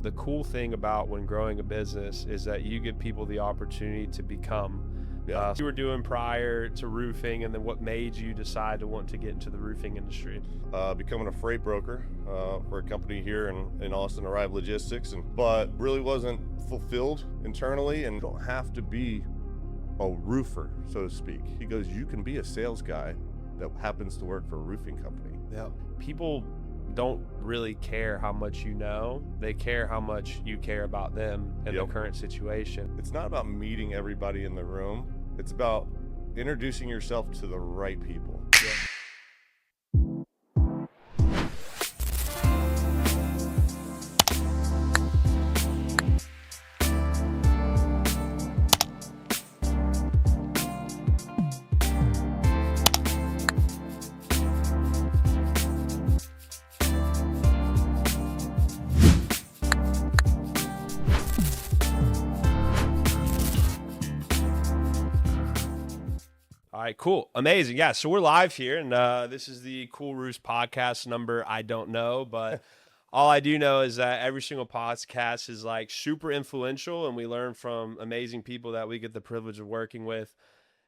The cool thing about when growing a business is that you give people the opportunity to become. You were doing prior to roofing, and then what made you decide to want to get into the roofing industry? Becoming a freight broker for a company here in Austin, Arrive Logistics, but really wasn't fulfilled internally. And you don't have to be a roofer, so to speak. He goes, you can be a sales guy that happens to work for a roofing company. Yeah. People don't really care how much you know. They care how much you care about them and their current situation. It's not about meeting everybody in the room. It's about introducing yourself to the right people. All right, cool. Amazing. Yeah, so we're live here, and this is the Cool Roofs podcast number. I don't know, but all I do know is that every single podcast is like super influential, and we learn from amazing people that we get the privilege of working with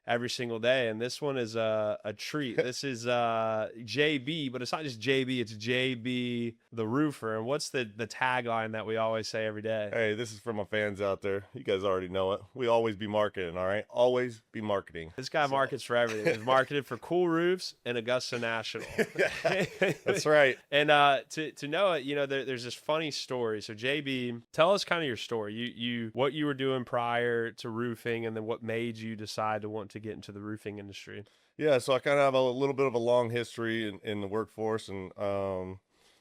every single day. And this one is a treat. This is JB, but it's not just JB, it's JB the roofer. And what's the tagline that we always say every day? Hey, this is for my fans out there. You guys already know it. We always be marketing, all right? Always be marketing. This guy markets for everything. He's marketed for Cool Roofs and Augusta National. That's right. And to know it, you know, there's this funny story. So JB, tell us kind of your story. You what you were doing prior to roofing, and then what made you decide to want to get into the roofing industry. Yeah, so I kind of have a little bit of a long history in the workforce, and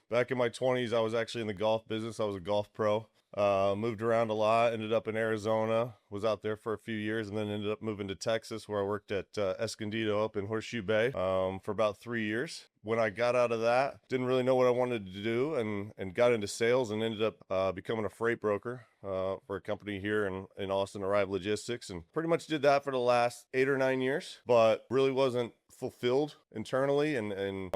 back in my 20s, I was actually in the golf business. I was a golf pro. Moved around a lot, ended up in Arizona, was out there for a few years, and then ended up moving to Texas, where I worked at Escondido up in Horseshoe Bay for about 3 years. When I got out of that, didn't really know what I wanted to do, and got into sales and ended up becoming a freight broker for a company here in Austin, Arrive Logistics, and pretty much did that for the last 8 or 9 years, but really wasn't fulfilled internally, and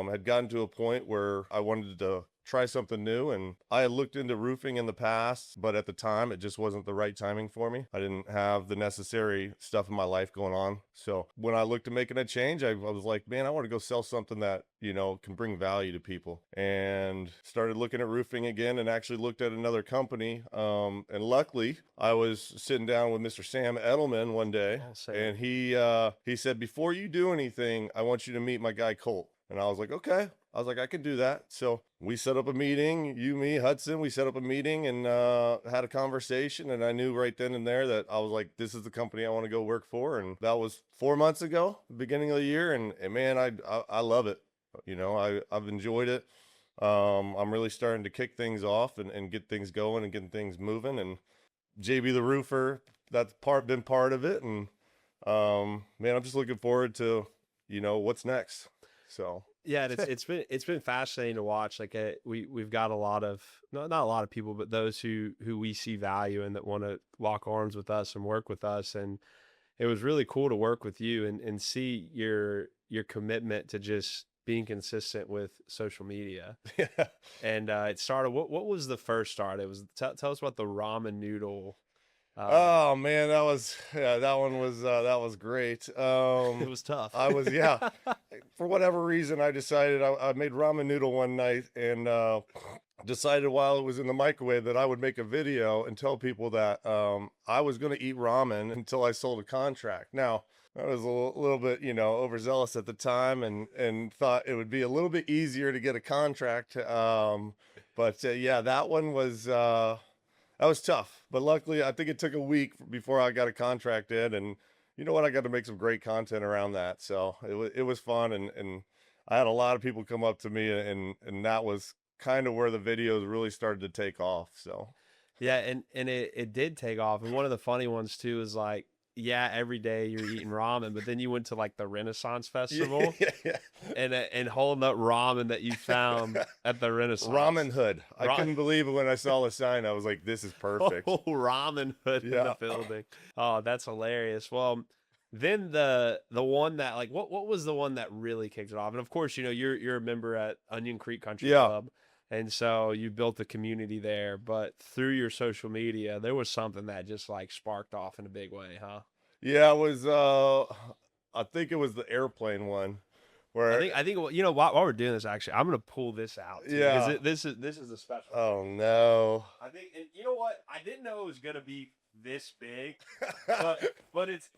had gotten to a point where I wanted to try something new. And I had looked into roofing in the past, but at the time it just wasn't the right timing for me. I didn't have the necessary stuff in my life going on. So when I looked at making a change, I was like, man, I want to go sell something that, you know, can bring value to people. And started looking at roofing again, and actually looked at another company. And luckily I was sitting down with Mr. Sam Edelman one day, and he said, before you do anything, I want you to meet my guy Colt. And I was like, okay. I was like, I can do that. So we set up a meeting, you, me, Hudson, we set up a meeting and had a conversation. And I knew right then and there that I was like, this is the company I want to go work for. And that was 4 months ago, the beginning of the year. And man, I love it. You know, I've enjoyed it. I'm really starting to kick things off and get things going and getting things moving. And JB the roofer, that's been part of it. And man, I'm just looking forward to, you know, what's next. So yeah, it's been fascinating to watch. Like we've got a lot of not a lot of people, but those who we see value in, that want to lock arms with us and work with us. And it was really cool to work with you and see your commitment to just being consistent with social media. Yeah. And it started. What was the first start? It was tell us about the ramen noodle. Oh man, that one was great. It was tough. For whatever reason, I decided I made ramen noodle one night, and decided while it was in the microwave that I would make a video and tell people that I was going to eat ramen until I sold a contract. Now, I was a little bit, you know, overzealous at the time, and thought it would be a little bit easier to get a contract. But yeah, that one was. That was tough, but luckily I think it took a week before I got a contract in, and you know what, I got to make some great content around that. So it was fun, and I had a lot of people come up to me, and that was kind of where the videos really started to take off. So yeah, and it did take off. And one of the funny ones too is like, yeah, every day you're eating ramen, but then you went to like the Renaissance Festival yeah. and holding up ramen that you found at the Renaissance. Ramen Hood. I couldn't believe it when I saw the sign. I was like, this is perfect. Oh, Ramen Hood in the building. Oh, that's hilarious. Well, then the one that what was the one that really kicked it off? And of course, you know, you're a member at Onion Creek Country Club. And so you built a community there, but through your social media, there was something that just like sparked off in a big way, huh? Yeah, it was I think it was the airplane one where I think you know while we're doing this, actually, I'm gonna pull this out too because yeah. this is a special. Oh no. I think, and you know what? I didn't know it was gonna be this big, but it's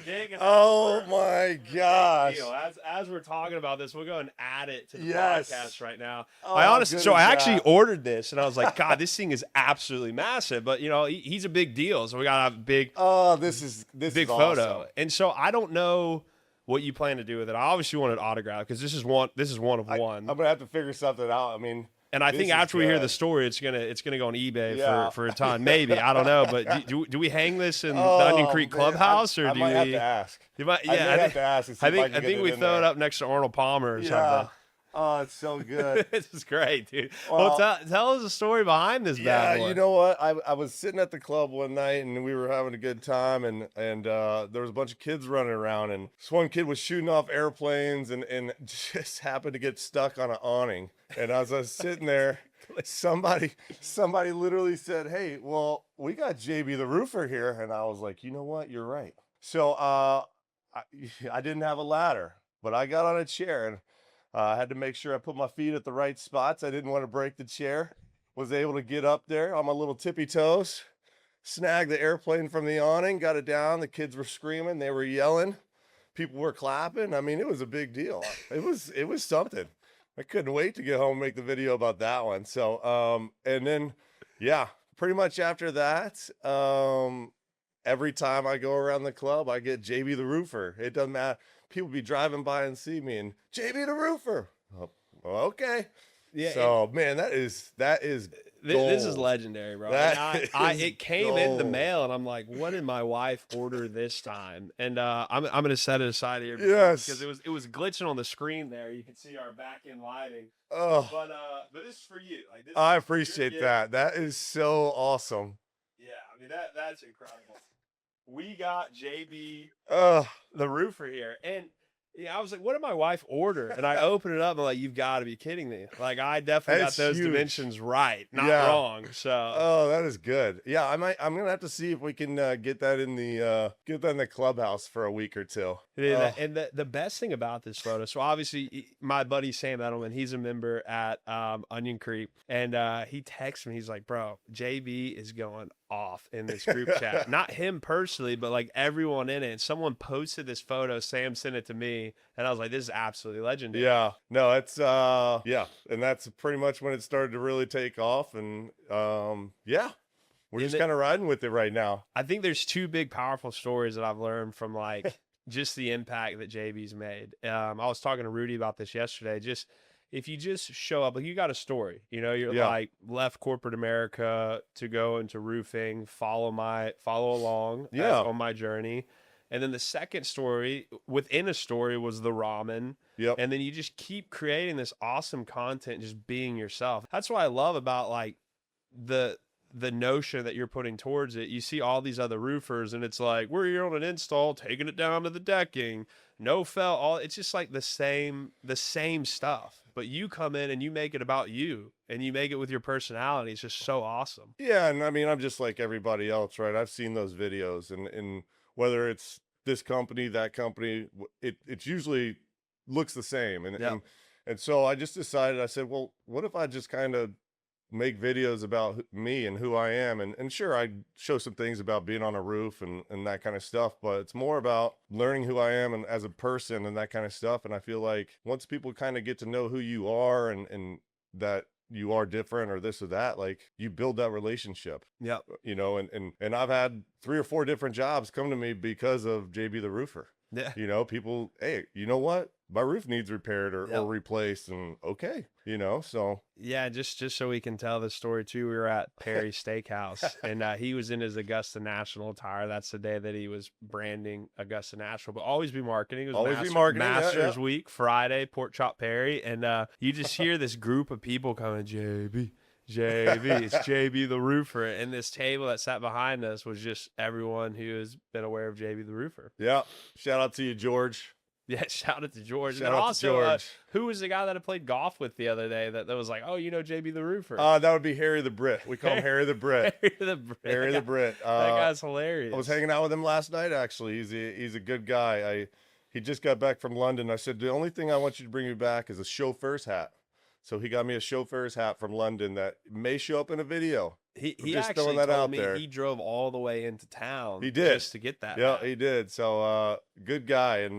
big. Enough Oh for my a big gosh. deal. As we're talking about this, we'll go and add it to the Yes. podcast right now. Oh, I honestly, good so as I actually that. ordered this, and I was like, God, this thing is absolutely massive. But you know, he's a big deal, so we gotta have a big Oh, this is photo. awesome. And so I don't know what you plan to do with it. I obviously want it autographed because this is one of one. I'm gonna have to figure something out. I mean, And I this think is after we hear good. the story, it's gonna go on eBay Yeah. for a ton. Maybe, I don't know. But do we hang this in the Oh, Onion Creek man, Clubhouse, or I do might have we? to ask. You might, I may yeah. have to ask and see I if think can get we in throw it there. up next to Arnold Palmer or Yeah. something. Oh, it's so good. This is great, dude. Well, Tell us the story behind this Yeah, bad boy. you know what? I was sitting at the club one night and we were having a good time and there was a bunch of kids running around and this one kid was shooting off airplanes and just happened to get stuck on an awning. And as I was sitting there, somebody literally said, "Hey, well, we got JB the roofer here." And I was like, "You know what? You're right." So I didn't have a ladder, but I got on a chair and I had to make sure I put my feet at the right spots. I didn't want to break the chair. Was able to get up there on my little tippy toes, snag the airplane from the awning, got it down. The kids were screaming, they were yelling, people were clapping. I mean, it was a big deal. It was something. I couldn't wait to get home and make the video about that one. So and then yeah, pretty much after that, every time I go around the club, I get JB the roofer. It doesn't matter. People be driving by and see me and JB the roofer. Oh, well, okay. Yeah. So man, that is This is gold. legendary, bro. That And is it came in the gold. mail, and I'm like, "What did my wife order this time?" And I'm gonna set it aside here, Yes. because it was glitching on the screen there. You can see our back end lighting, Oh, but this is for you. Like this, I your appreciate gift. that. That is so awesome. Yeah, I mean that's incredible. We got JB Oh, the roofer here, and yeah, I was like, "What did my wife order?" And I opened it up, and I'm like, "You've got to be kidding me!" Like I definitely That's got those huge. dimensions right, not Yeah. wrong. So. oh, that is good. Yeah, I'm gonna have to see if we can get that in the clubhouse for a week or two. Yeah, Oh, and the best thing about this photo, so obviously my buddy Sam Edelman, he's a member at Onion Creek, and he texts me, he's like, "Bro, JB is going off in this group chat." Not him personally, but like everyone in it. And someone posted this photo, Sam sent it to me, and I was like, "This is absolutely legendary." yeah. No, it's yeah, and that's pretty much when it started to really take off, and yeah, we're And just it- kind of riding with it right now. I think there's two big powerful stories that I've learned from like just the impact that JB's made. I was talking to Rudy about this yesterday. Just if you just show up, like you got a story, you know, you're Yeah. like left corporate America to go into roofing, follow along Yeah. on my journey. And then the second story within a story was the ramen. Yep. And then you just keep creating this awesome content, just being yourself. That's what I love about like the notion that you're putting towards it. You see all these other roofers and it's like, we're here on an install, taking it down to the decking, no felt, all it's just like the same stuff. But you come in and you make it about you and you make it with your personality. It's just so awesome. Yeah, and I mean, I'm just like everybody else, right? I've seen those videos, and whether it's this company, that company, it usually looks the same, and Yeah. and so I just decided. I said, well, what if I just kind of make videos about me and who I am, and sure, I show some things about being on a roof and that kind of stuff, but it's more about learning who I am and as a person and that kind of stuff. And I feel like once people kind of get to know who you are and that you are different or this or that, like you build that relationship, Yep. you know, and I've had 3 or 4 different jobs come to me because of JB the roofer. Yeah. You know, people, hey, you know what? My roof needs repaired Yep. or replaced, and okay, you know, so Yeah, just so we can tell the story too. We were at Perry's Steakhouse, and he was in his Augusta National attire. That's the day that he was branding Augusta National. But always be marketing. It was Always be marketing, yeah, Masters yeah. Week Friday, Pork Chop Perry, and you just hear this group of people coming, JB. It's JB the roofer, and this table that sat behind us was just everyone who has been aware of JB the roofer. yeah. Shout out to you, George. Yeah, shout out to George. Shout And then out to also, George. who was the guy that I played golf with the other day that was like, oh, you know JB the roofer? That would be Harry the Brit. We call him Harry the Brit. Harry the Brit. Harry the Brit. That guy's hilarious. I was hanging out with him last night. Actually, he's a good guy. He just got back from London. I said the only thing I want you to bring me back is a chauffeur's hat. So he got me a chauffeur's hat from London that may show up in a video. He just actually throwing that told out me there. he drove all the way into town. He did. Just to get that. Yeah, hat. he did. So good guy. And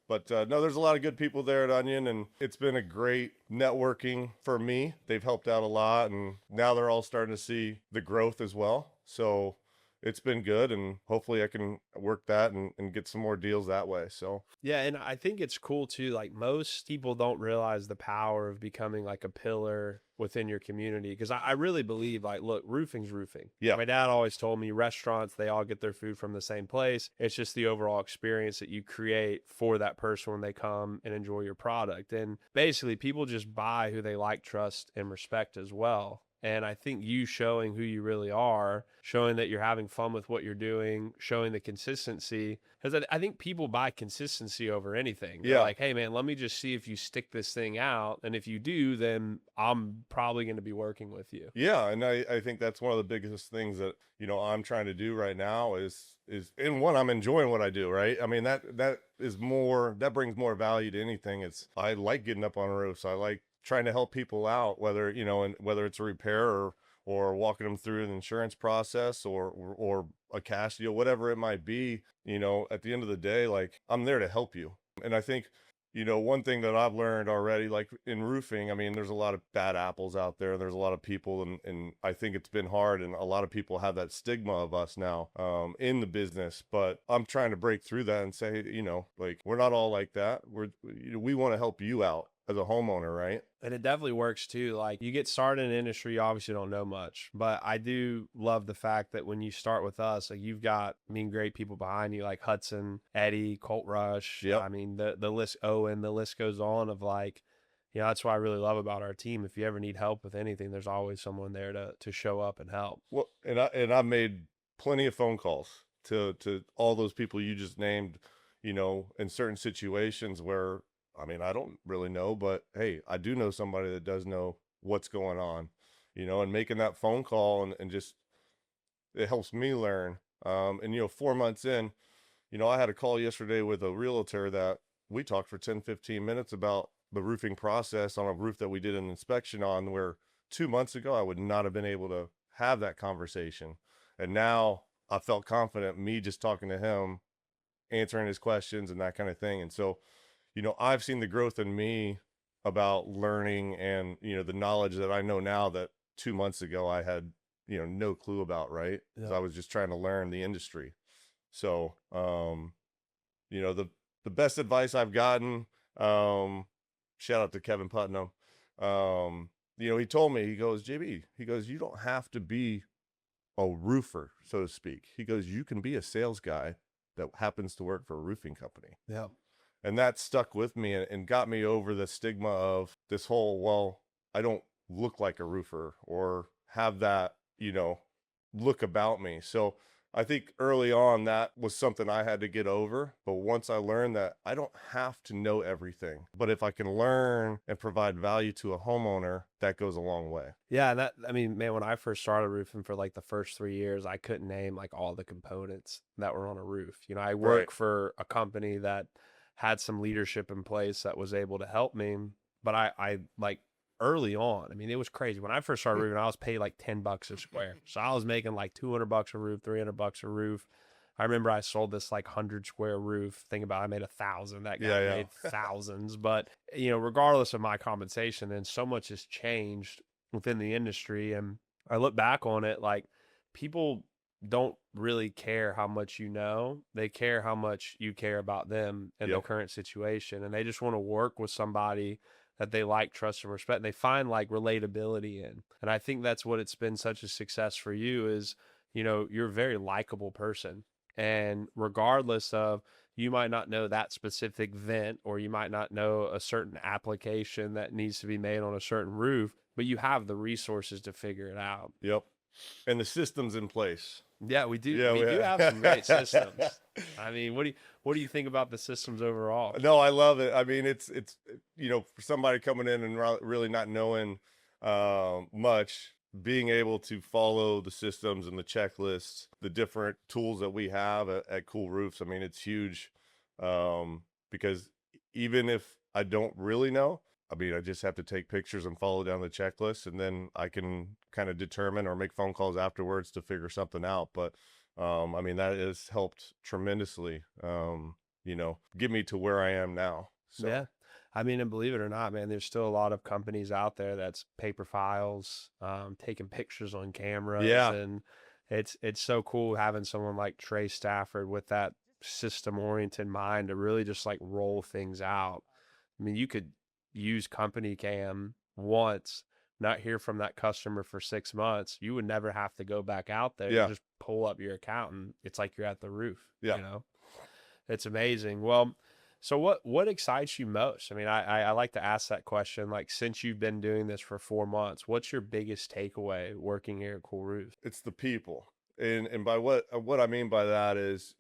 but no, there's a lot of good people there at Onion, and it's been a great networking for me. They've helped out a lot, and now they're all starting to see the growth as well. So it's been good, and hopefully I can work that and get some more deals that way. So Yeah, and I think it's cool too. Like most people don't realize the power of becoming like a pillar within your community. Because I really believe, like, look, roofing's roofing. Yeah. My dad always told me restaurants, they all get their food from the same place. It's just the overall experience that you create for that person when they come and enjoy your product. And basically, people just buy who they like, trust, and respect as well. And I think you showing who you really are, showing that you're having fun with what you're doing, showing the consistency. Because I think people buy consistency over anything. They're Yeah. like, hey, man, let me just see if you stick this thing out. And if you do, then I'm probably going to be working with you. yeah, and I think that's one of the biggest things that, I'm trying to do right now is in one, I'm enjoying what I do, right? I mean, that brings more value to anything. I like getting up on roofs. I like trying to help people out, whether it's a repair or walking them through an insurance process or a cash deal, whatever it might be. At the end of the day, like, I'm there to help you. And I think, one thing that I've learned already, like in roofing, I mean, there's a lot of bad apples out there. There's a lot of people, and I think it's been hard, and a lot of people have that stigma of us now in the business. But I'm trying to break through that and say, like, we're not all like that. We want to help you out as a homeowner, right? And it definitely works too. Like, you get started in an industry, you obviously don't know much, but I do love the fact that when you start with us, like, you've got, great people behind you, like Hudson, Eddie, Colt Rush. Yep. I mean, the list, Owen, the list goes on of, like, that's what I really love about our team. If you ever need help with anything, there's always someone there to show up and help. Well, and I've made plenty of phone calls to all those people you just named, in certain situations where, I don't really know, but hey, I do know somebody that does know what's going on, and making that phone call and just, it helps me learn. And 4 months in, I had a call yesterday with a realtor that we talked for 10, 15 minutes about the roofing process on a roof that we did an inspection on, where 2 months ago, I would not have been able to have that conversation. And now I felt confident, me just talking to him, answering his questions and that kind of thing. And so, I've seen the growth in me about learning and, the knowledge that I know now that 2 months ago I had, no clue about, right? Because I was just trying to learn the industry. So, the best advice I've gotten, shout out to Kevin Putnam. He told me, he goes, JB, you don't have to be a roofer, so to speak. He goes, you can be a sales guy that happens to work for a roofing company. Yeah. And that stuck with me and got me over the stigma of this whole, well, I don't look like a roofer or have that, look about me. So I think early on that was something I had to get over. But once I learned that I don't have to know everything, but if I can learn and provide value to a homeowner, that goes a long way. Yeah. And man, when I first started roofing for like the first 3 years, I couldn't name like all the components that were on a roof. I worked for a company that had some leadership in place that was able to help me. But I like early on, it was crazy. When I first started roofing, I was paid like $10 a square. So I was making like $200 a roof, $300 a roof. I remember I sold this like 100 square roof. Think about it, I made 1,000. That guy made thousands. But, regardless of my compensation, then so much has changed within the industry. And I look back on it, like, people don't really care how much you know. They care how much you care about them in the current situation. And they just want to work with somebody that they like, trust, and respect. And they find like relatability in. And I think that's what it's been such a success for you is, you're a very likable person. And regardless of, you might not know that specific vent, or you might not know a certain application that needs to be made on a certain roof, but you have the resources to figure it out. Yep. and the system's in place. Yeah, we do. Yeah, We do have some great systems. I mean, what do you think about the systems overall? No, I love it. I mean, it's for somebody coming in and really not knowing much, being able to follow the systems and the checklists, the different tools that we have at Cool Roofs. I mean, it's huge, because even if I don't really know, I mean, I just have to take pictures and follow down the checklist, and then I can kind of determine or make phone calls afterwards to figure something out. But I mean, that has helped tremendously, get me to where I am now. So. Yeah. I mean, and believe it or not, man, there's still a lot of companies out there that's paper files, taking pictures on cameras. Yeah. And it's so cool having someone like Trey Stafford with that system oriented mind to really just like roll things out. I mean, you could use company cam once, not hear from that customer for 6 months. You would never have to go back out there. Yeah. You just pull up your account and it's like you're at the roof. Yeah. It's amazing. Well, so what excites you most? I mean, I like to ask that question. Like, since you've been doing this for 4 months, what's your biggest takeaway working here at Cool Roofs? It's the people. And by what I mean by that is,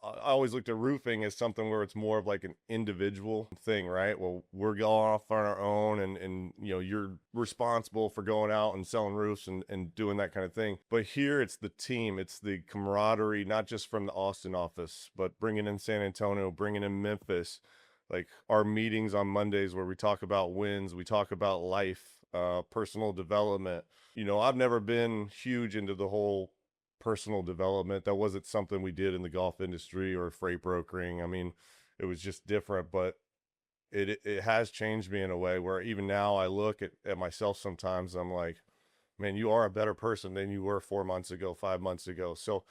I always looked at roofing as something where it's more of like an individual thing, right? Well, we're going off on our own, and you're responsible for going out and selling roofs and doing that kind of thing. But here it's the team, it's the camaraderie, not just from the Austin office, but bringing in San Antonio, bringing in Memphis, like our meetings on Mondays where we talk about wins, we talk about life, personal development. I've never been huge into the whole personal development. That wasn't something we did in the golf industry or freight brokering. I mean, it was just different, but it has changed me in a way where even now I look at myself sometimes, I'm like, man, you are a better person than you were 4 months ago, 5 months ago. So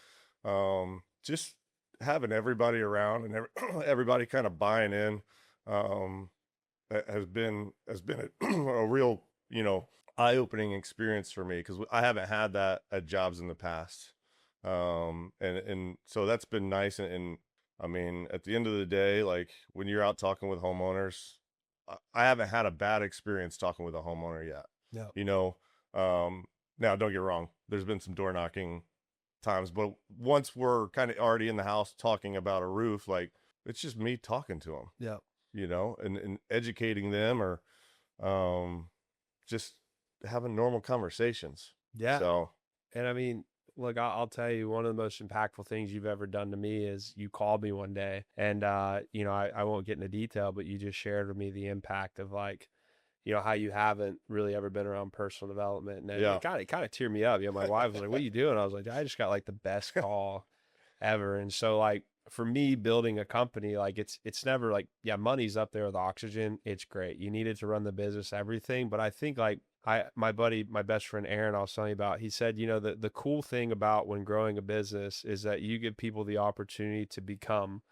just having everybody around and everybody kind of buying in has been a real eye-opening experience for me, because I haven't had that at jobs in the past. And so that's been nice. And I mean, at the end of the day, like when you're out talking with homeowners, I haven't had a bad experience talking with a homeowner yet. Yeah. Now don't get wrong, there's been some door knocking times, but once we're kind of already in the house talking about a roof, like it's just me talking to them. Yeah. And educating them, or just having normal conversations. Yeah. So, and I mean, look, I'll tell you, one of the most impactful things you've ever done to me is you called me one day, and I won't get into detail, but you just shared with me the impact of like, how you haven't really ever been around personal development, and it kind of teared me up. My wife was like, "What are you doing?" I was like, "I just got like the best call ever." And so like for me, building a company, like it's never like, yeah, money's up there with oxygen. It's great. You need it to run the business, everything. But I think like my best friend Aaron, I was telling you about, he said, the cool thing about when growing a business is that you give people the opportunity to become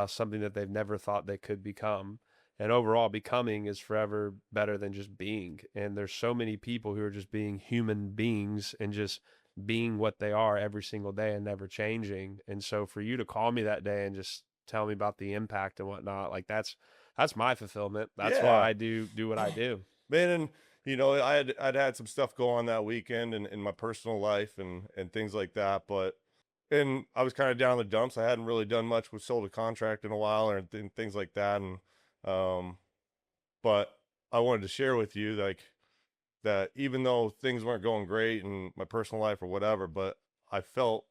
something that they've never thought they could become. And overall, becoming is forever better than just being. And there's so many people who are just being human beings and just being what they are every single day and never changing. And so for you to call me that day and just tell me about the impact and whatnot, like that's my fulfillment. That's why I do what I do. Man, and I'd had some stuff go on that weekend in my personal life and things like that, and I was kind of down in the dumps. I hadn't really done much with sold a contract in a while or things like that. And but I wanted to share with you like that even though things weren't going great in my personal life or whatever, but I felt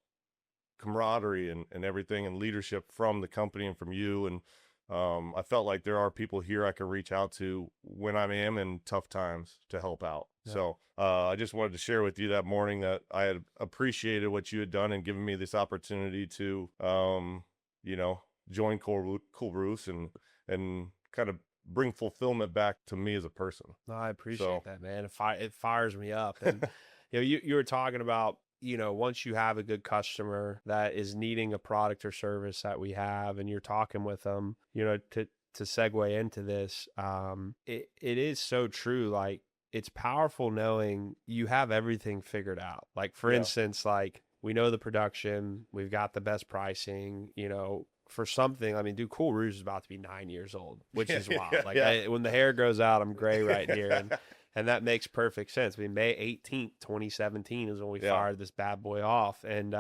camaraderie and everything and leadership from the company and from you. And I felt like there are people here I can reach out to when I am in tough times to help out. Yeah. So I just wanted to share with you that morning that I had appreciated what you had done and given me this opportunity to, join Cool Roofs and kind of bring fulfillment back to me as a person. No, I appreciate that, man. It fires me up. And you were talking about, once you have a good customer that is needing a product or service that we have, and you're talking with them, to segue into this, it is so true. Like, it's powerful knowing you have everything figured out. Like, for instance, like we know the production, we've got the best pricing, for something. I mean, dude, Cool Roofs is about to be 9 years old, which is wild. Like when the hair grows out, I'm gray right here. And And that makes perfect sense. I mean, May 18th, 2017 is when we Yeah. fired this bad boy off. And,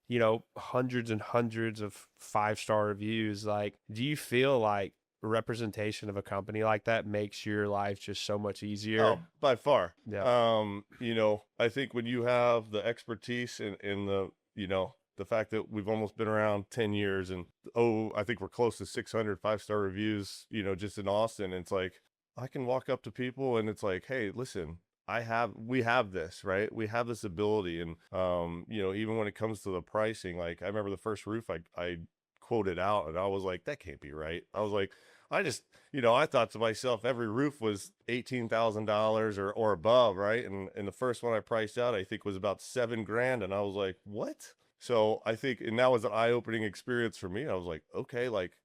you know, hundreds and hundreds of 5-star reviews. Like, do you feel like representation of a company like that makes your life just so much easier? Oh, by far. Yeah. You know, I think when you have the expertise in the, you know, the fact that we've almost been around 10 years and, I think we're close to 600 5-star reviews, you know, just in Austin. It's like, I can walk up to people and it's like, hey, listen, we have this, right? We have this ability. And, you know, even when it comes to the pricing, like I remember the first roof I quoted out and I was like, that can't be right. I was like, you know, I thought to myself, every roof was $18,000 or above, right? And the first one I priced out, I think was about $7,000. And I was like, what? So I think, and that was an eye-opening experience for me. I was like, okay, like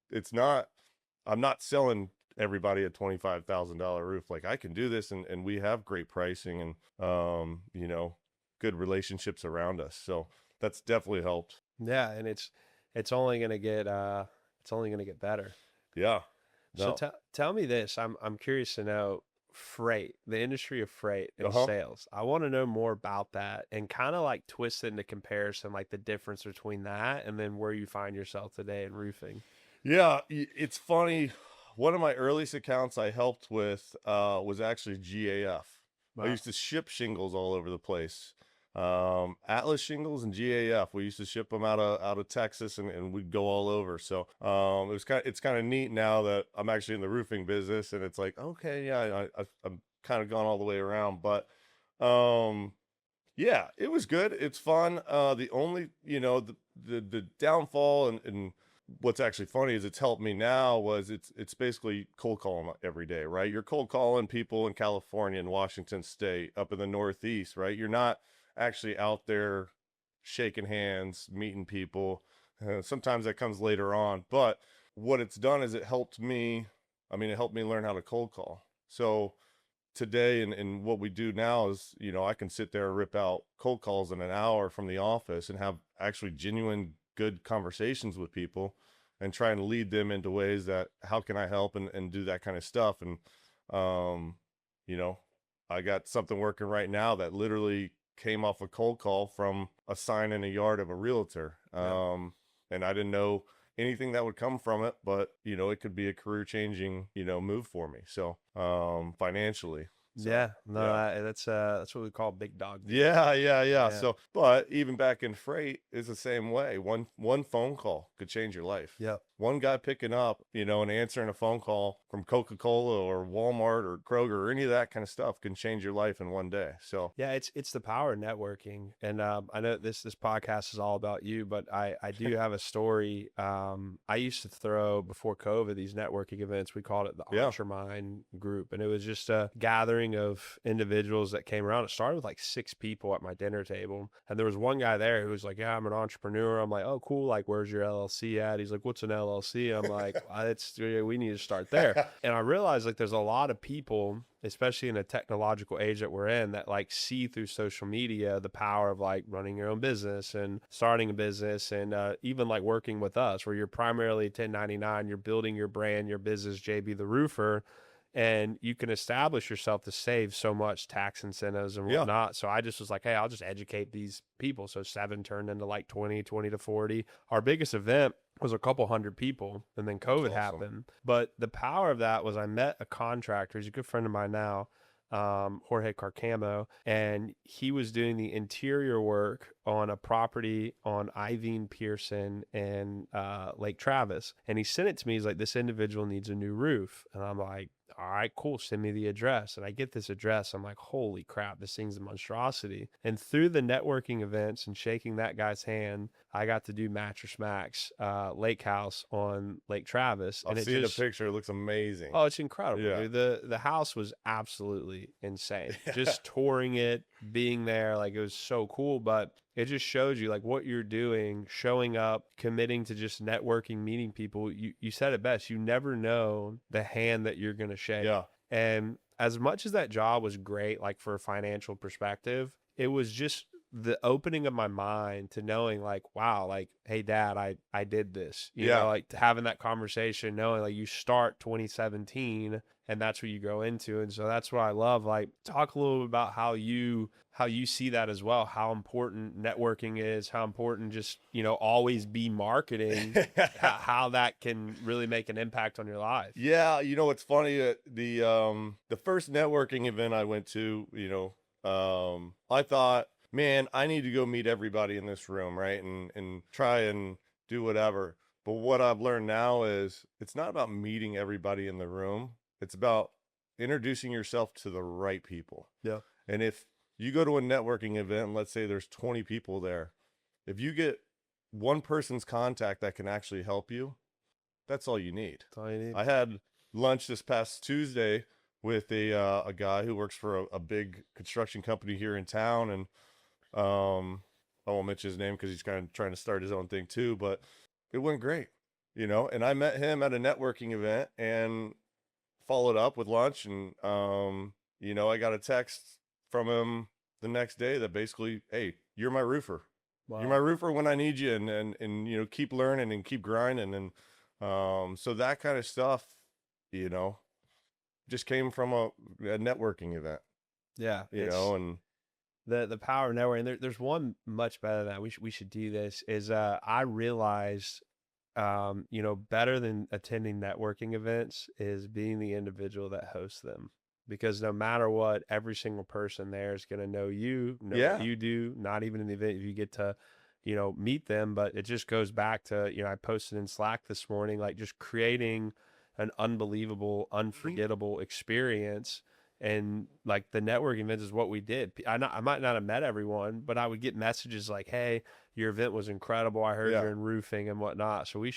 I'm not selling everybody a $25,000 roof. Like I can do this, and we have great pricing and you know, good relationships around us. So that's definitely helped. Yeah. And it's only going to get better. Yeah. So No. tell me this. I'm curious to know freight, the industry of freight and Uh-huh. sales. I want to know more about that and kind of like twist it into comparison, like the difference between that and then where you find yourself today in roofing. Yeah, it's funny. One of my earliest accounts I helped with was actually GAF. I Wow. used to ship shingles all over the place. Atlas shingles and GAF. We used to ship them out of Texas, and we'd go all over. So it's kind of neat now that I'm actually in the roofing business, and it's like, okay, yeah, I'm kind of gone all the way around, but um, yeah, it was good. It's fun. The only, you know, the downfall and what's actually funny is it's helped me now was it's basically cold calling every day, right? You're cold calling people in California and Washington State, up in the Northeast, right? You're not actually out there shaking hands, meeting people. Sometimes that comes later on, but what it's done is it helped me. I mean, it helped me learn how to cold call. So today and what we do now is, you know, I can sit there and rip out cold calls in an hour from the office and have actually genuine good conversations with people and try and lead them into ways that how can I help and do that kind of stuff. And you know, I got something working right now that literally came off a cold call from a sign in a yard of a realtor. Yeah. And I didn't know anything that would come from it, but you know, it could be a career changing, you know, move for me. So, financially. So, Yeah. No, yeah. that's what we call big dog. Yeah. Yeah. So, but even back in freight is the same way. One phone call could change your life. Yep. One guy picking up, you know, and answering a phone call from Coca-Cola or Walmart or Kroger or any of that kind of stuff can change your life in one day. So, Yeah, it's the power of networking, and I know this podcast is all about you, but I do have a story. I used to throw before COVID these networking events. We called it the yeah, Entremine group, and it was just a gathering of individuals that came around. It started with like 6 people at my dinner table, and there was one guy there who was like, "Yeah, I'm an entrepreneur." I'm like, "Oh, cool. Like, where's your LLC at?" He's like, "What's an LLC?" I'm like, we need to start there." And I realized like there's a lot of people, especially in a technological age that we're in, that like see through social media the power of like running your own business and starting a business and even like working with us where you're primarily 1099, you're building your brand, your business, JB the Roofer, and you can establish yourself to save so much tax incentives and yeah, whatnot. So I just was like, hey, I'll just educate these people. So 7 turned into like 20 to 40. Our biggest event was a couple hundred people, and then that's COVID awesome. happened. But the power of that was I met a contractor. He's a good friend of mine now, Jorge Carcamo, and he was doing the interior work on a property on Iveen Pearson and Lake Travis. And he sent it to me. He's like, this individual needs a new roof. And I'm like, all right, cool. Send me the address. And I get this address. I'm like, holy crap, this thing's a monstrosity. And through the networking events and shaking that guy's hand, I got to do Mattress Max Lake House on Lake Travis. I've And it seen just, the picture. It looks amazing. oh, it's incredible, Yeah. dude. The house was absolutely insane. Just touring it, being there, like it was so cool. But it just shows you like what you're doing, showing up, committing to just networking, meeting people. You said it best. You never know the hand that you're gonna shake. Yeah. And as much as that job was great, like for a financial perspective, it was just the opening of my mind to knowing like, wow, like, hey dad, I did this, you Yeah. know, like having that conversation, knowing like you start 2017 and that's what you grow into. And so that's what I love. Like, talk a little bit about how you see that as well, how important networking is, how important just, always be marketing, how that can really make an impact on your life. Yeah, it's funny, the first networking event I went to, I thought, man, I need to go meet everybody in this room, right? And try and do whatever. But what I've learned now is it's not about meeting everybody in the room. It's about introducing yourself to the right people. Yeah. And if you go to a networking event, and let's say there's 20 people there, if you get one person's contact that can actually help you, that's all you need. That's all you need. I had lunch this past Tuesday with a guy who works for a big construction company here in town, and I won't mention his name because he's kind of trying to start his own thing too, but it went great, and I met him at a networking event and followed up with lunch, and I got a text from him the next day that basically, hey, you're my roofer. Wow. You're my roofer when I need you, and keep learning and keep grinding. And so that kind of stuff, just came from a networking event. Yeah. And the power of networking. There's one much better than that. We should do this is I realized better than attending networking events is being the individual that hosts them. Because no matter what, every single person there is going to know you, what you do, not even in the event if you get to, meet them. But it just goes back to, I posted in Slack this morning, like just creating an unbelievable, unforgettable experience. And like the networking events is what we did. I might not have met everyone, but I would get messages like, hey, your event was incredible. I heard you're in roofing and whatnot. So we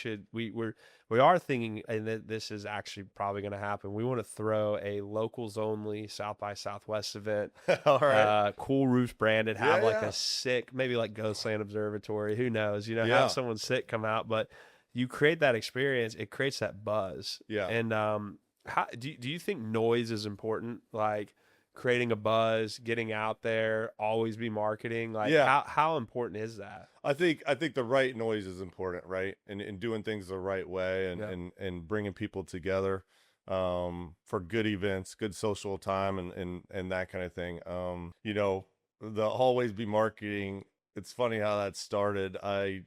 are thinking, and this is actually probably going to happen. We want to throw a locals only South by Southwest event. All right. Cool Roofs branded, have a sick, maybe like Ghostland Observatory, who knows, have someone sick come out, but you create that experience. It creates that buzz. Yeah. And, how do you think noise is important? Like creating a buzz, getting out there, always be marketing. Like how important is that? I think the right noise is important, right? And doing things the right way, and bringing people together for good events, good social time, and that kind of thing. The always be marketing. It's funny how that started. I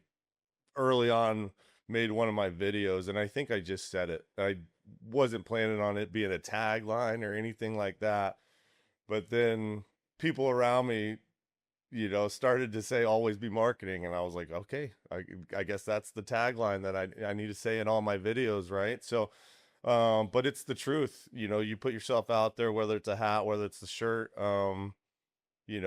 early on made one of my videos, and I think I just said it. I wasn't planning on it being a tagline or anything like that, but then people around me, started to say always be marketing, and I was like, okay, I guess that's the tagline that I need to say in all my videos, right? So but it's the truth. You put yourself out there, whether it's a hat, whether it's the shirt. I'm in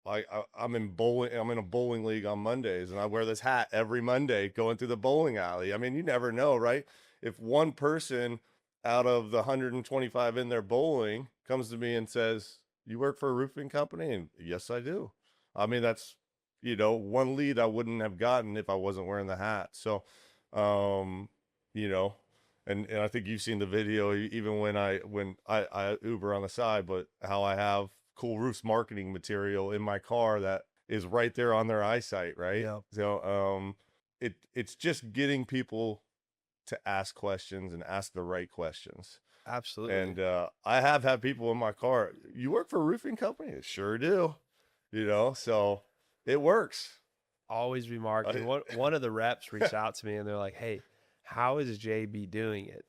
a bowling league on Mondays, and I wear this hat every Monday going through the bowling alley. I mean, you never know, right? If one person out of the 125 in there bowling comes to me and says, you work for a roofing company? And yes, I do. I mean, that's, one lead I wouldn't have gotten if I wasn't wearing the hat. So, and I think you've seen the video, even when I Uber on the side, but how I have Cool Roofs marketing material in my car that is right there on their eyesight. Right. Yeah. So, it's just getting people to ask questions and ask the right questions. Absolutely. And I have had people in my car, you work for a roofing company? I sure do. So it works. Always be marketing. One of the reps reached out to me and they're like, hey, how is JB doing it?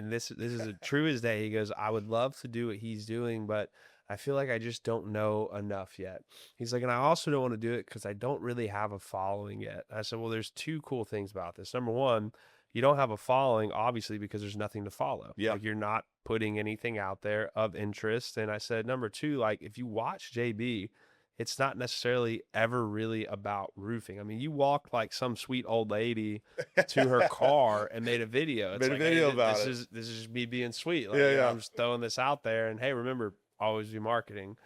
This is a true as day. He goes, I would love to do what he's doing, but I feel like I just don't know enough yet. He's like, and I also don't want to do it because I don't really have a following yet. I said, well, there's two cool things about this. Number one, you don't have a following, obviously, because there's nothing to follow. Yeah. Like you're not putting anything out there of interest. And I said, number two, like if you watch JB, it's not necessarily ever really about roofing. I mean, you walked like some sweet old lady to her car and made a video. It's made like, a video about this it. This is just me being sweet. Like, I'm just throwing this out there. And hey, remember, always be marketing,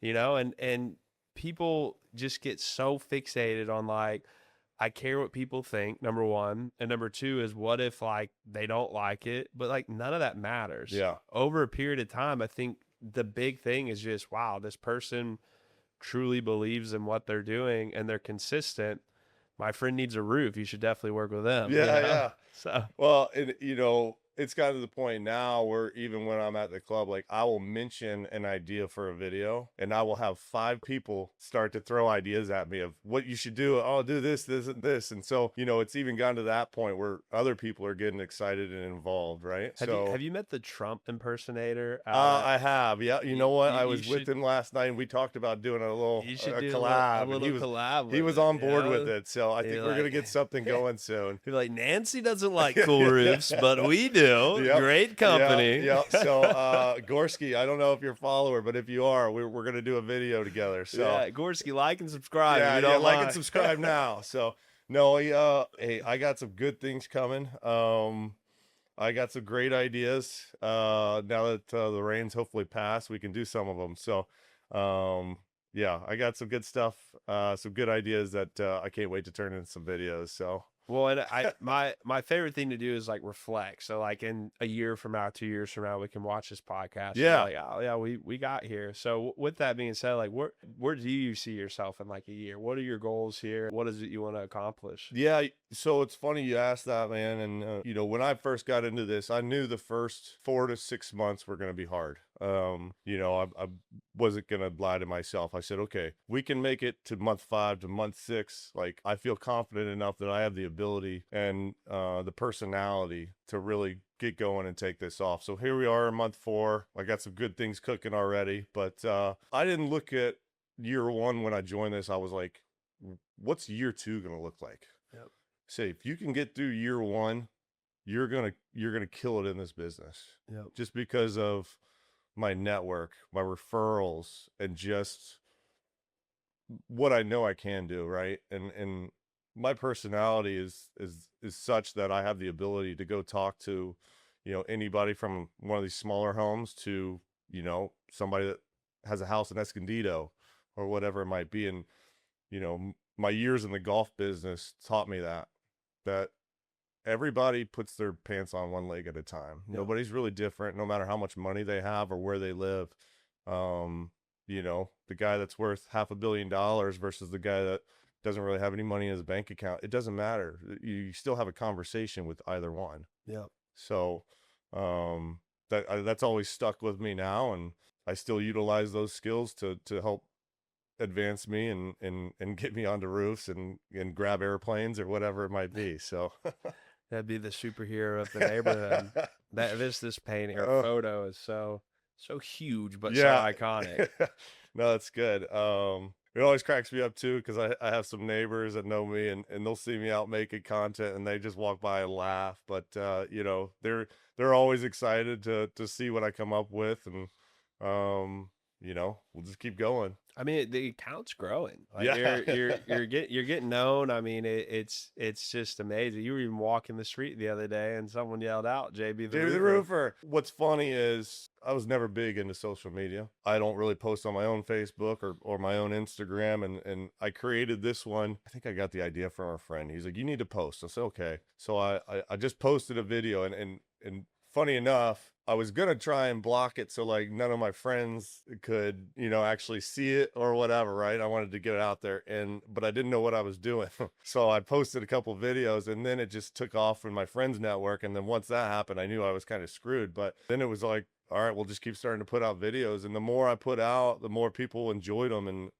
and people just get so fixated on like, I care what people think, number one. And number two is what if like they don't like it? But like none of that matters. Yeah. Over a period of time, I think the big thing is just, wow, this person truly believes in what they're doing and they're consistent. My friend needs a roof. You should definitely work with them. Yeah. Yeah. So well, and it's gotten to the point now where even when I'm at the club, like I will mention an idea for a video and I will have 5 people start to throw ideas at me of what you should do. Oh, do this, this, and this. And so, it's even gotten to that point where other people are getting excited and involved, right? Have you met the Trump impersonator? I have. Yeah. You know what? I was with should, him last night and we talked about doing a little you should a do collab. a little collab. He was on board with it. So I think You're we're going to like- get something going soon. You're like, Nancy doesn't like cool roofs, but we do. Yep. Great company. Yeah. So Gorski, I don't know if you're a follower, but if you are, we're going to do a video together. So yeah, Gorski, like and subscribe. yeah, if you don't like mind. and subscribe now. So no, hey, I got some good things coming. I got some great ideas. Now that the rains hopefully pass, we can do some of them. So, yeah, I got some good stuff, some good ideas that I can't wait to turn into some videos. So, Well, and my favorite thing to do is like reflect. So like in a year from now, 2 years from now, we can watch this podcast. Yeah. And like, oh yeah, we got here. So with that being said, like where do you see yourself in like a year? What are your goals here? What is it you want to accomplish? yeah, so it's funny you asked that, man. And, when I first got into this, I knew the first 4 to 6 months were going to be hard. I wasn't going to lie to myself. I said, okay, we can make it to month 5 to month 6. Like, I feel confident enough that I have the ability and the personality to really get going and take this off. So here we are in month 4. I got some good things cooking already, but I didn't look at year 1 when I joined this. I was like, what's year 2 going to look like? Yep. Say, if you can get through year 1, you're gonna kill it in this business. Yep. Just because of my network, my referrals, and just what I know I can do, right? And my personality is such that I have the ability to go talk to, anybody from one of these smaller homes to, somebody that has a house in Escondido or whatever it might be. And, my years in the golf business taught me that everybody puts their pants on one leg at a time. Yeah. Nobody's really different, no matter how much money they have or where they live. The guy that's worth $500 million versus the guy that doesn't really have any money in his bank account. It doesn't matter. You still have a conversation with either one. Yeah. So, that's always stuck with me now. And I still utilize those skills to help advance me and get me onto roofs and grab airplanes or whatever it might be. So That'd be the superhero of the neighborhood. This painting or photo is so huge, but so iconic. No, that's good. It always cracks me up too, because I have some neighbors that know me and they'll see me out making content and they just walk by and laugh. But they're always excited to see what I come up with, and we'll just keep going. I mean, the account's growing. Like Yeah. you're getting known. I mean, it's just amazing. You were even walking the street the other day, and someone yelled out, "JB the Dude, the roofer." roofer. What's funny is I was never big into social media. I don't really post on my own Facebook or my own Instagram. And I created this one. I think I got the idea from a friend. He's like, you need to post. I said, okay. So I just posted a video and funny enough, I was going to try and block it so like none of my friends could, actually see it or whatever, right? I wanted to get it out there but I didn't know what I was doing. So I posted a couple videos and then it just took off in my friends network. And then once that happened, I knew I was kind of screwed. But then it was like, all right, we'll just keep starting to put out videos. And the more I put out, the more people enjoyed them. And,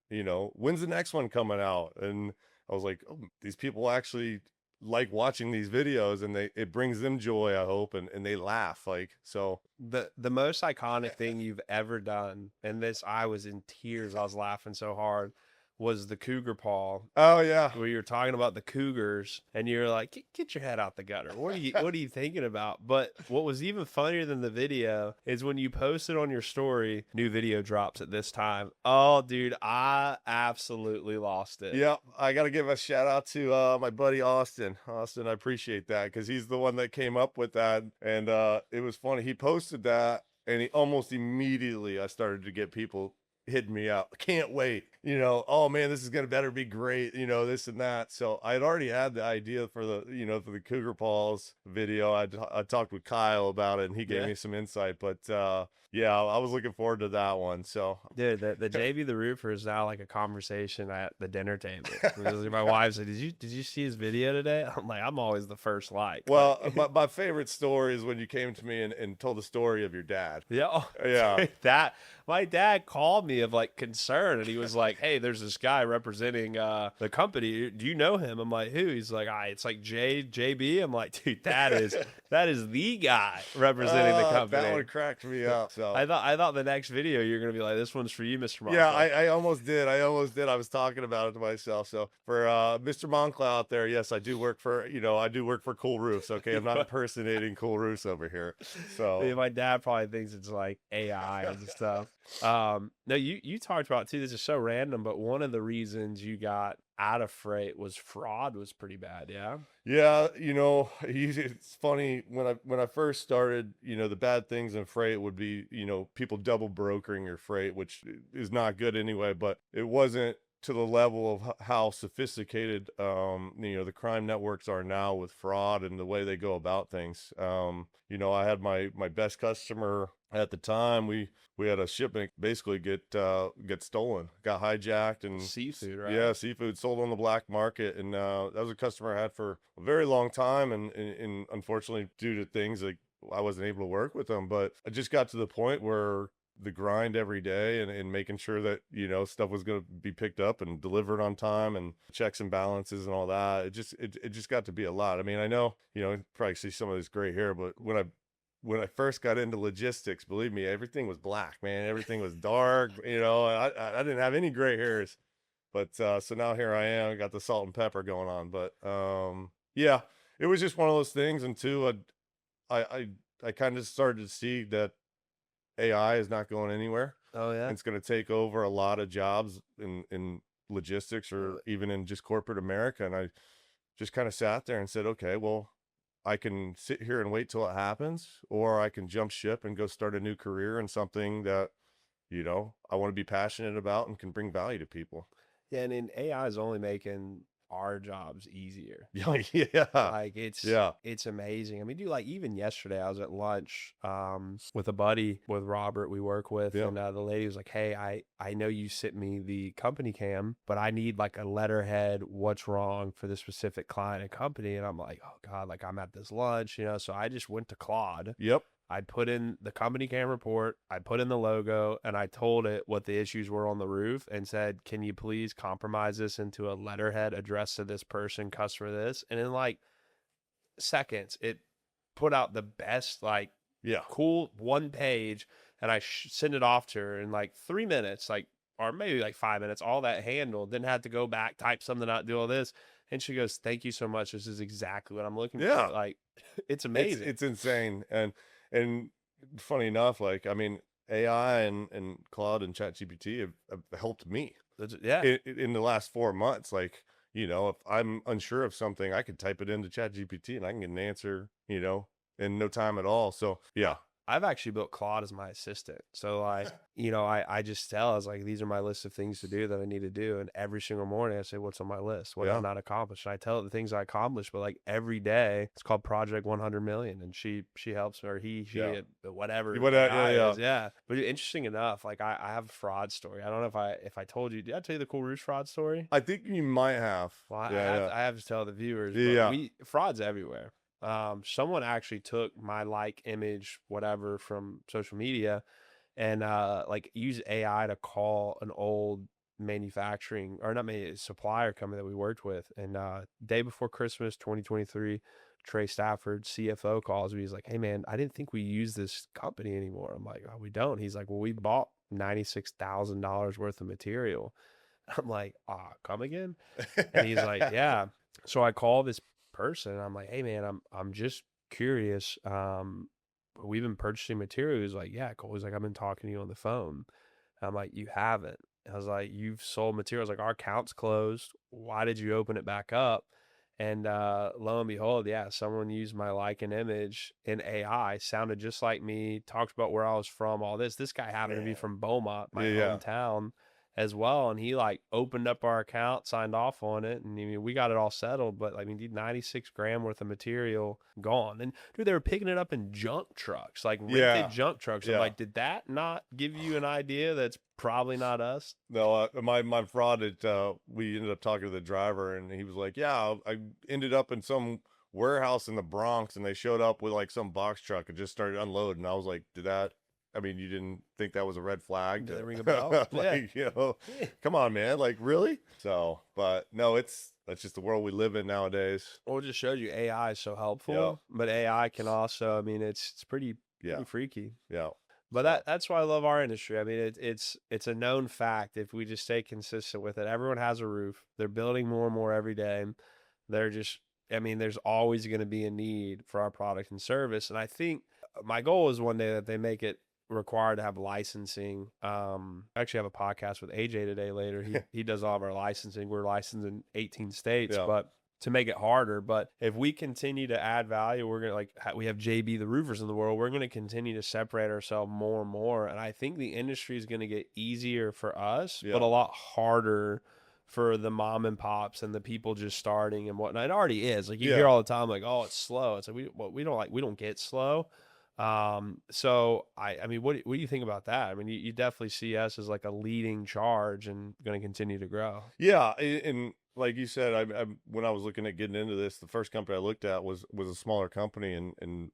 when's the next one coming out? And I was like, oh, these people actually like watching these videos, and it brings them joy, I hope, and they laugh. Like, so The most iconic thing you've ever done, and this, I was in tears. I was laughing so hard. Was the cougar paw, oh yeah, where you're talking about the cougars, and you're like, get your head out the gutter. What are you thinking about? But what was even funnier than the video is when you posted on your story, new video drops at this time. Oh, dude, I absolutely lost it. yeah. I got to give a shout out to my buddy Austin. I appreciate that, because he's the one that came up with that. And it was funny. He posted that, and he almost immediately I started to get people hitting me up. Can't wait. Oh man, this is gonna better be great. This and that. So I had already had the idea for the Cougar Paws video. I talked with Kyle about it, and he gave Yeah. me some insight. But yeah, I was looking forward to that one. So Dude, the JB the roofer is now like a conversation at the dinner table. My wife said, "Did you see his video today?" I'm like, I'm always the first like. well, my favorite story is when you came to me and told the story of your dad. Yeah, Yeah. dude, that my dad called me of like concern, and he was like, "Hey, there's this guy representing the company. Do you know him?" I'm like, "Who?" He's like, it's like JB." I'm like, "Dude, that is the guy representing the company." That one cracked me up. So I thought the next video you're gonna be like, "This one's for you, Mr. Moncloud." yeah, I almost did. I was talking about it to myself. So for Mr. Moncloud out there, yes, I do work for Cool Roofs. Okay, I'm not impersonating Cool Roofs over here. So Yeah, my dad probably thinks it's like AI and stuff. No, you talked about too. This is so random, but one of the reasons you got out of freight was fraud was pretty bad. Yeah. yeah, it's funny when I first started. The bad things in freight would be people double brokering your freight, which is not good anyway. But it wasn't to the level of how sophisticated the crime networks are now with fraud and the way they go about things. I had my best customer at the time. We had a shipment basically get stolen, got hijacked, and Seafood, right? yeah, seafood sold on the black market. And that was a customer I had for a very long time, and unfortunately due to things like I wasn't able to work with them. But I just got to the point where the grind every day and making sure that stuff was going to be picked up and delivered on time, and checks and balances and all that, it just got to be a lot. I mean, I know you probably see some of this gray hair, but when I first got into logistics, believe me, everything was black, man. Everything was dark. And I didn't have any gray hairs. But so now here I am. I got the salt and pepper going on. But yeah, it was just one of those things. And two, I kind of started to see that AI is not going anywhere. Oh yeah. It's going to take over a lot of jobs in logistics, or even in just corporate America. And I just kind of sat there and said, okay, well, I can sit here and wait till it happens, or I can jump ship and go start a new career in something that, I want to be passionate about and can bring value to people. Yeah, and then AI is only making our jobs easier. Yeah. Like Yeah. it's amazing. I mean, dude, like even yesterday I was at lunch with a buddy with Robert we work with, Yeah. and the lady was like, "Hey, I know you sent me the company cam, but I need like a letterhead what's wrong for this specific client and company." And I'm like, "Oh God, like I'm at this lunch, so I just went to Claude. Yep. I put in the company cam report, I put in the logo, and I told it what the issues were on the roof and said, can you please compromise this into a letterhead addressed to this person, customer this? And in like seconds, it put out the best, like, Yeah. cool one page, and I send it off to her in like 3 minutes, like, or maybe like 5 minutes, all that handled. Didn't have to go back, type something out, do all this. And she goes, thank you so much. This is exactly what I'm looking Yeah. for. Like, it's amazing. It's insane. And funny enough, like, I mean, AI and Claude and ChatGPT have helped me Yeah. in the last 4 months. Like, if I'm unsure of something, I could type it into ChatGPT and I can get an answer, in no time at all. So yeah. I've actually built Claude as my assistant. So like, I just tell us like, these are my list of things to do that I need to do. And every single morning I say, what's on my list? What Yeah. I'm not accomplished. And I tell it the things I accomplished, but like every day it's called Project 100 Million. And she helps me, or she, whatever. Yeah. Yeah. But interesting enough, like I have a fraud story. I don't know if I told you, did I tell you the Cool Roost fraud story? I think you might have. Well, I I have to tell the viewers, Yeah. but fraud's everywhere. Someone actually took my image, whatever, from social media and like used AI to call an old manufacturing or not maybe supplier company that we worked with. And day before Christmas 2023, Trey Stafford, CFO, calls me. He's like, hey man, I didn't think we use this company anymore. I'm like, oh, we don't. He's like, well, we bought $96,000 worth of material. I'm like, come again? And he's like, yeah. So I call this person and I'm like, hey man, I'm just curious. We've been purchasing material. He's like, yeah, cool. He's like, I've been talking to you on the phone. I'm like, you haven't. I was like, you've sold materials. Like, our account's closed. Why did you open it back up? And lo and behold, yeah, someone used my like and image in AI, sounded just like me, talked about where I was from, all this. This guy happened to be Man. from Beaumont, my Yeah. hometown as well. And he like opened up our account, signed off on it. And I mean, we got it all settled, but I mean, dude, 96 grand worth of material gone. And dude, they were picking it up in junk trucks, like rented Yeah. junk trucks. I'm Yeah. like, did that not give you an idea that's probably not us? No, my fraud, we ended up talking to the driver, and he was like, yeah, I ended up in some warehouse in the Bronx, and they showed up with like some box truck and just started unloading. I was like, I mean, you didn't think that was a red flag? Did that ring a bell? Like, you know, come on, man. Like, really? So, but no, that's just the world we live in nowadays. Well, it just shows you AI is so helpful, Yeah. but AI can also, I mean, it's pretty freaky. Yeah. But that's why I love our industry. I mean, it's a known fact if we just stay consistent with it. Everyone has a roof. They're building more and more every day. They're just, I mean, there's always going to be a need for our product and service. And I think my goal is one day that they make it required to have licensing. I actually have a podcast with AJ today later. He does all of our licensing. We're licensed in 18 states, but to make it harder. But if we continue to add value, we're going to we have JB the roofers in the world. We're going to continue to separate ourselves more and more. And I think the industry is going to get easier for us, but a lot harder for the mom and pops and the people just starting and whatnot. It already is. Like you hear all the time, like, oh, it's slow. It's like, we don't get slow. So I mean, what do you think about that? I mean, you definitely see us as like a leading charge and going to continue to grow. Yeah. And like you said, I when I was looking at getting into this, the first company I looked at was a smaller company, and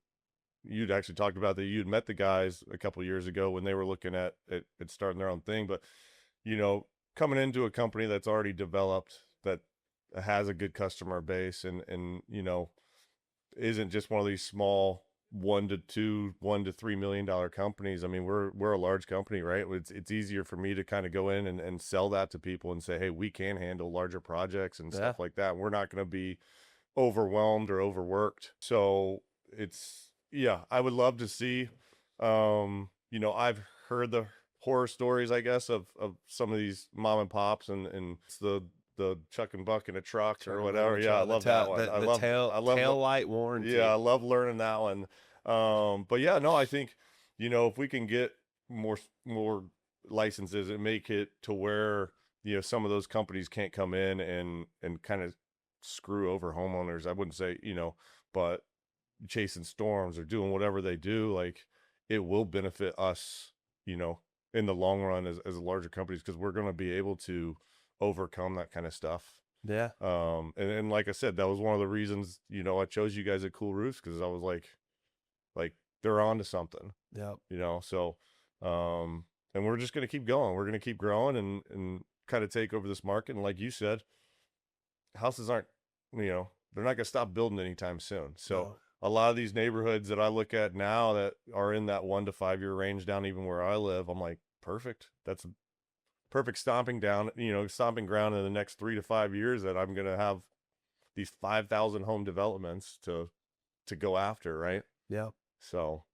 you'd actually talked about that. You'd met the guys a couple of years ago when they were looking at starting their own thing. But, you know, coming into a company that's already developed, that has a good customer base, and, you know, isn't just one of these small $1 to $3 million companies. I mean, we're a large company, right? It's easier for me to kind of go in and sell that to people and say, hey, we can handle larger projects and stuff like that. We're not going to be overwhelmed or overworked. So I would love to see, you know, I've heard the horror stories, I guess, of some of these mom and pops and it's the chuck and buck in a truck or whatever. Yeah, I love that one. I love tail light warranty. Yeah, I love learning that one. But yeah, no, I think, you know, if we can get more licenses and make it to where, you know, some of those companies can't come in and kind of screw over homeowners. I wouldn't say, you know, but chasing storms or doing whatever they do, like it will benefit us, you know, in the long run as larger companies, because we're going to be able to overcome that kind of stuff. Yeah. And like I said, that was one of the reasons, you know, I chose you guys at Cool Roofs, because I was like they're on to something. Yeah. You know, so and we're just going to keep going. We're going to keep growing and kind of take over this market. And like you said, houses aren't, you know, they're not going to stop building anytime soon. So a lot of these neighborhoods that I look at now that are in that 1 to 5 year range down even where I live, I'm like, perfect. That's a perfect stomping ground in the next 3 to 5 years, that I'm going to have these 5,000 home developments to go after. Right. Yeah. So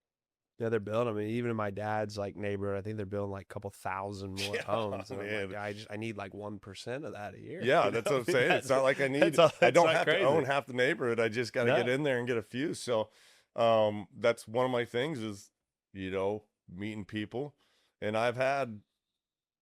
yeah, they're building. I mean, even in my dad's like neighborhood, I think they're building like a couple thousand more homes. And I'm like, I need like 1% of that a year. Yeah, that's what I'm saying. It's not like I need. I don't have to own half the neighborhood. I just got to get in there and get a few. So, that's one of my things is, you know, meeting people, and I've had,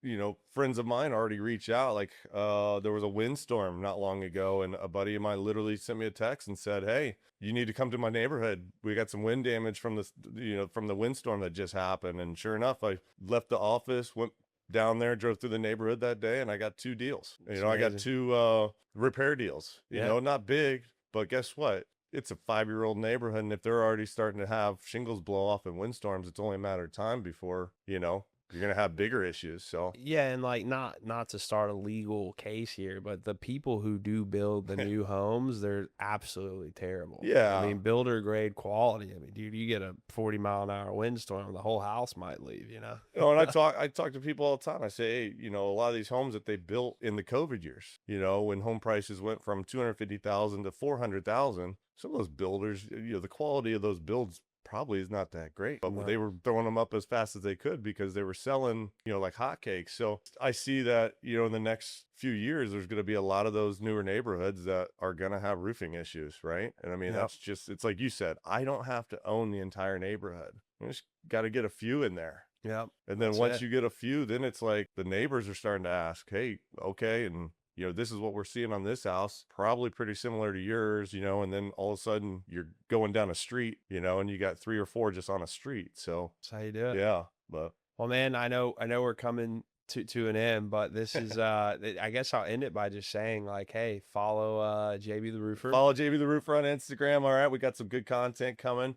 you know, friends of mine already reach out. Like, there was a windstorm not long ago, and a buddy of mine literally sent me a text and said, hey, you need to come to my neighborhood. We got some wind damage from the windstorm that just happened. And sure enough, I left the office, went down there, drove through the neighborhood that day, and I got 2 deals. You know, I got 2 repair deals, you know, not big, but guess what? It's a 5-year-old neighborhood. And if they're already starting to have shingles blow off in windstorms, it's only a matter of time before, you know, you're going to have bigger issues. So yeah, and like not to start a legal case here, but the people who do build the new homes, they're absolutely terrible. Yeah. I mean, builder grade quality. I mean, dude, you get a 40-mile-an-hour windstorm, the whole house might leave, you know? You know, and I talk to people all the time. I say, hey, you know, a lot of these homes that they built in the COVID years, you know, when home prices went from $250,000 to $400,000, some of those builders, you know, the quality of those builds probably is not that great. But No. they were throwing them up as fast as they could because they were selling, like hotcakes. So I see that, in the next few years, there's going to be a lot of those newer neighborhoods that are going to have roofing issues, right? And I mean, that's just, it's like you said, I don't have to own the entire neighborhood. I just got to get a few in there. Yeah. And then once you get a few, then it's like the neighbors are starting to ask, hey, okay, and this is what we're seeing on this house, probably pretty similar to yours, and then all of a sudden you're going down a street, and you got 3 or 4 just on a street. So that's how you do it. Yeah. But well, man, I know we're coming to an end, but this is I guess I'll end it by just saying, like, hey, follow JB the Roofer. Follow JB the Roofer on Instagram. All right, we got some good content coming.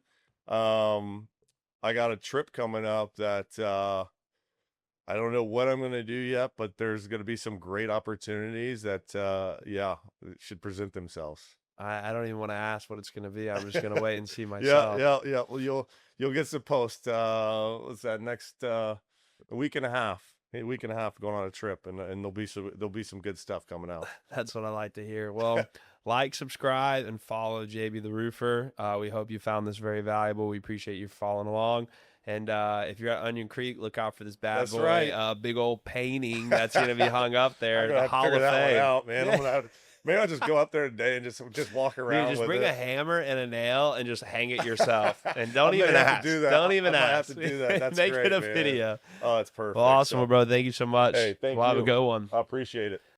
I got a trip coming up that I don't know what I'm going to do yet, but there's going to be some great opportunities that should present themselves. I don't even want to ask what it's going to be. I'm just going to wait and see myself. Yeah. Well, you'll get some post. What's that, next a week and a half going on a trip, and there'll be some good stuff coming out. That's what I like to hear. Well, like, subscribe, and follow JB the Roofer. We hope you found this very valuable. We appreciate you following along. And if you're at Onion Creek, look out for this bad boy. Right. Big old painting that's going to be hung up there. The Hall of Fame. That one out, man. Yeah. Maybe I'll just go up there today and just walk around. Dude, just bring it. a hammer and a nail and just hang it yourself. And don't even ask. Do that. Don't even ask. Have to do that. That's Make great, it a man. video. Oh, it's perfect. Well, awesome, bro. Thank you so much. Hey, thank you. We'll have a good one. I appreciate it.